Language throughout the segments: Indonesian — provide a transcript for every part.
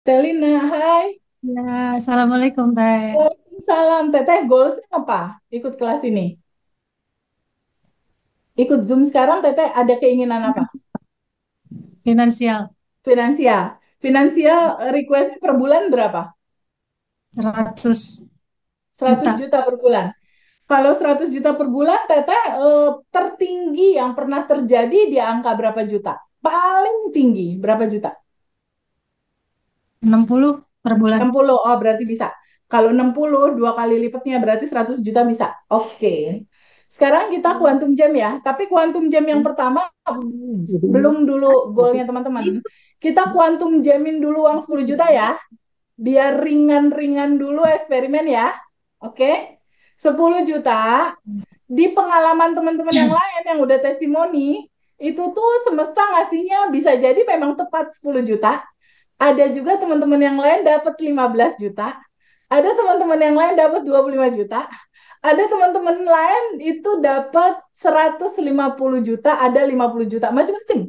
Telina, hai. Ya, Assalamualaikum Teh. Waalaikumsalam. Teteh, goalsnya apa? Ikut kelas ini. Ikut Zoom sekarang, Teteh ada keinginan apa? Finansial Finansial. Finansial request per bulan berapa? 100 100 juta. juta per bulan. Kalau 100 juta per bulan, Teteh tertinggi yang pernah terjadi di angka berapa juta? Paling tinggi berapa juta? 60 per bulan. 60. Oh, berarti bisa. Kalau 60 dua kali lipatnya berarti 100 juta bisa. Oke. Sekarang kita quantum jam ya. Tapi quantum jam yang pertama belum dulu goalnya teman-teman. Kita quantum jamin dulu uang 10 juta ya. Biar ringan-ringan dulu eksperimen ya. Oke. 10 juta di pengalaman teman-teman yang lain yang udah testimoni, itu tuh semesta ngasihnya bisa jadi memang tepat 10 juta. Ada juga teman-teman yang lain dapat 15 juta. Ada teman-teman yang lain dapat 25 juta. Ada teman-teman lain itu dapat 150 juta, ada 50 juta, macam-macam.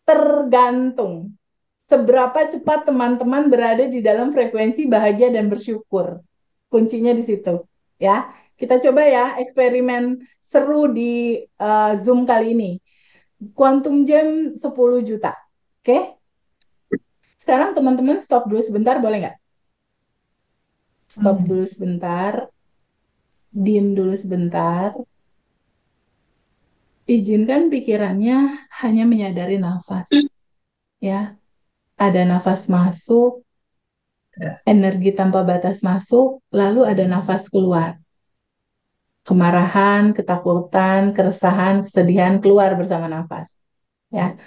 Tergantung seberapa cepat teman-teman berada di dalam frekuensi bahagia dan bersyukur. Kuncinya di situ. Ya, kita coba ya eksperimen seru di Zoom kali ini. Quantum Jam 10 juta. Oke? Sekarang teman-teman stop dulu sebentar, boleh nggak? Stop Hmm. dulu sebentar, diem dulu sebentar. Izinkan pikirannya hanya menyadari nafas. Ya, ada nafas masuk, energi tanpa batas masuk, lalu ada nafas keluar. Kemarahan, ketakutan, keresahan, kesedihan keluar bersama nafas. Ya,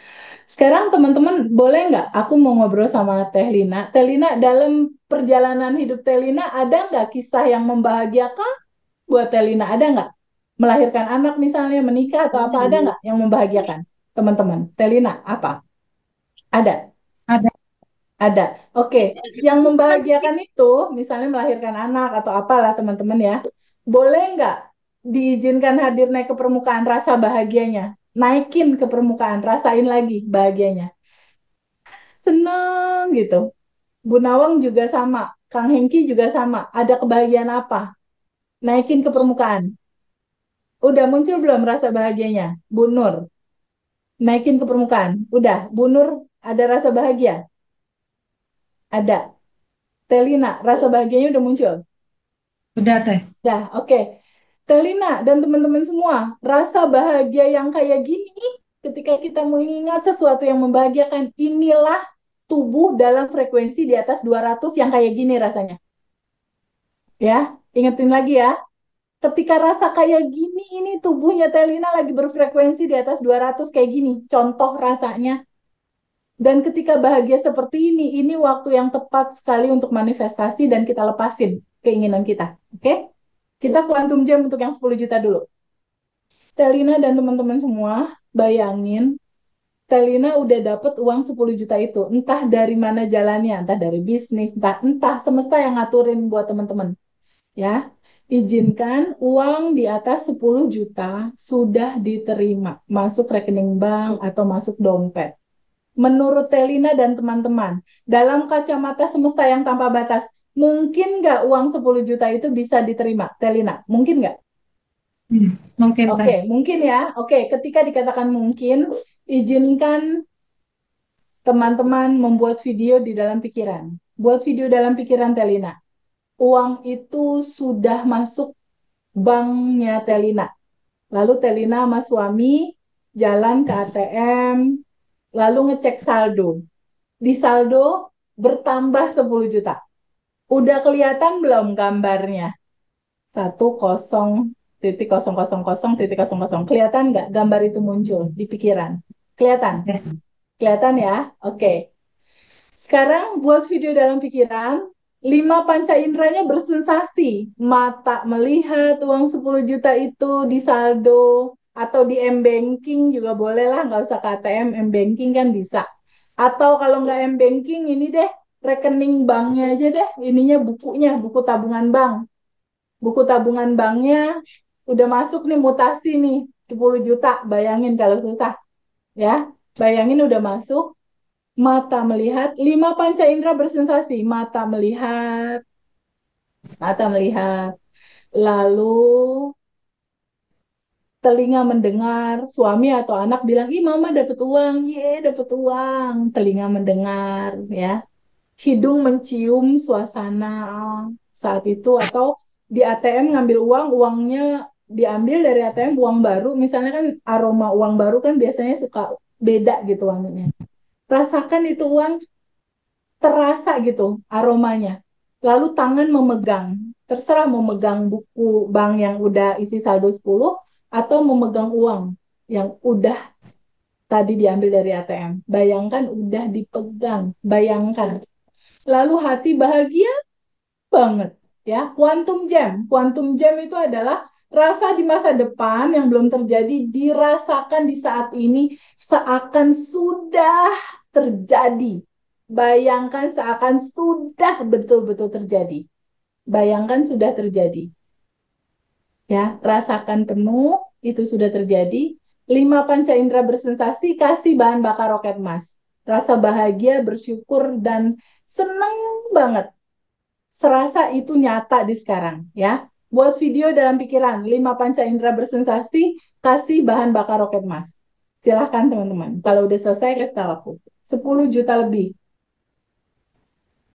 sekarang teman-teman boleh nggak? Aku mau ngobrol sama Teh Lina. Teh Lina, dalam perjalanan hidup Teh Lina ada nggak kisah yang membahagiakan buat Teh Lina? Ada nggak? Melahirkan anak misalnya, menikah atau apa, ada nggak yang membahagiakan? Teman-teman, Teh Lina, apa? Ada? Ada. Ada. Oke, yang membahagiakan itu, misalnya melahirkan anak atau apalah teman-teman ya, boleh nggak diizinkan hadir naik ke permukaan rasa bahagianya? Naikin ke permukaan, rasain lagi bahagianya. Seneng gitu. Bu Nawang juga sama, Kang Hengki juga sama. Ada kebahagiaan apa? Naikin ke permukaan. Udah muncul belum rasa bahagianya? Bu Nur, naikin ke permukaan. Udah, Bu Nur ada rasa bahagia? Ada. Telina, rasa bahagianya udah muncul? Udah Teh. Dah, oke. Telina dan teman-teman semua, rasa bahagia yang kayak gini, ketika kita mengingat sesuatu yang membahagiakan, inilah tubuh dalam frekuensi di atas 200 yang kayak gini rasanya. Ya, ingetin lagi ya. Ketika rasa kayak gini, ini tubuhnya Telina lagi berfrekuensi di atas 200 kayak gini. Contoh rasanya. Dan ketika bahagia seperti ini waktu yang tepat sekali untuk manifestasi dan kita lepasin keinginan kita. Oke? Kita quantum jam untuk yang 10 juta dulu. Telina dan teman-teman semua, bayangin Telina udah dapet uang 10 juta itu. Entah dari mana jalannya, entah dari bisnis, entah semesta yang ngaturin buat teman-teman. Ya, izinkan uang di atas 10 juta sudah diterima, masuk rekening bank atau masuk dompet. Menurut Telina dan teman-teman, dalam kacamata semesta yang tanpa batas, mungkin nggak uang 10 juta itu bisa diterima? Telina, mungkin nggak? Mungkin Oke, Teh. mungkin ya. Oke, ketika dikatakan mungkin, izinkan teman-teman membuat video di dalam pikiran. Buat video dalam pikiran Telina. Uang itu sudah masuk banknya Telina. Lalu Telina sama suami jalan ke ATM, lalu ngecek saldo. Di saldo bertambah 10 juta. Udah kelihatan belum gambarnya? 10,000,000 Kelihatan nggak gambar itu muncul di pikiran? Kelihatan? Kelihatan ya? Oke. Sekarang buat video dalam pikiran, lima panca inderanya bersensasi. Mata melihat uang 10 juta itu di saldo atau di M-Banking juga boleh lah, nggak usah ke ATM, M-Banking kan bisa. Atau kalau nggak M-Banking, ini deh, rekening banknya aja deh, ininya bukunya, buku tabungan bank. Buku tabungan banknya udah masuk nih mutasi nih, 10 juta, bayangin kalau susah. Ya, bayangin udah masuk, Mata melihat, lima panca indera bersensasi. Mata melihat. Lalu telinga mendengar, suami atau anak bilang, ih mama dapat uang, ye dapat uang. Telinga mendengar, ya. Hidung mencium suasana saat itu, atau di ATM ngambil uang, uangnya diambil dari ATM, uang baru. Misalnya kan aroma uang baru kan biasanya suka beda gitu wanginya. Rasakan itu uang terasa gitu aromanya. Lalu tangan memegang, terserah mau megang buku bank yang udah isi saldo 10 atau memegang uang yang udah tadi diambil dari ATM. Bayangkan udah dipegang, bayangkan. Lalu hati bahagia banget ya. Quantum jam itu adalah rasa di masa depan yang belum terjadi dirasakan di saat ini seakan sudah terjadi. Bayangkan seakan sudah betul-betul terjadi. Bayangkan sudah terjadi. Ya, rasakan penuh itu sudah terjadi. Lima panca indera bersensasi kasih bahan bakar roket Mas. Rasa bahagia, bersyukur dan seneng banget serasa itu nyata di sekarang ya. Buat video dalam pikiran, lima panca indera bersensasi, kasih bahan bakar roket Mas. Silahkan teman-teman. Kalau udah selesai, kasih tahu aku. 10 juta lebih.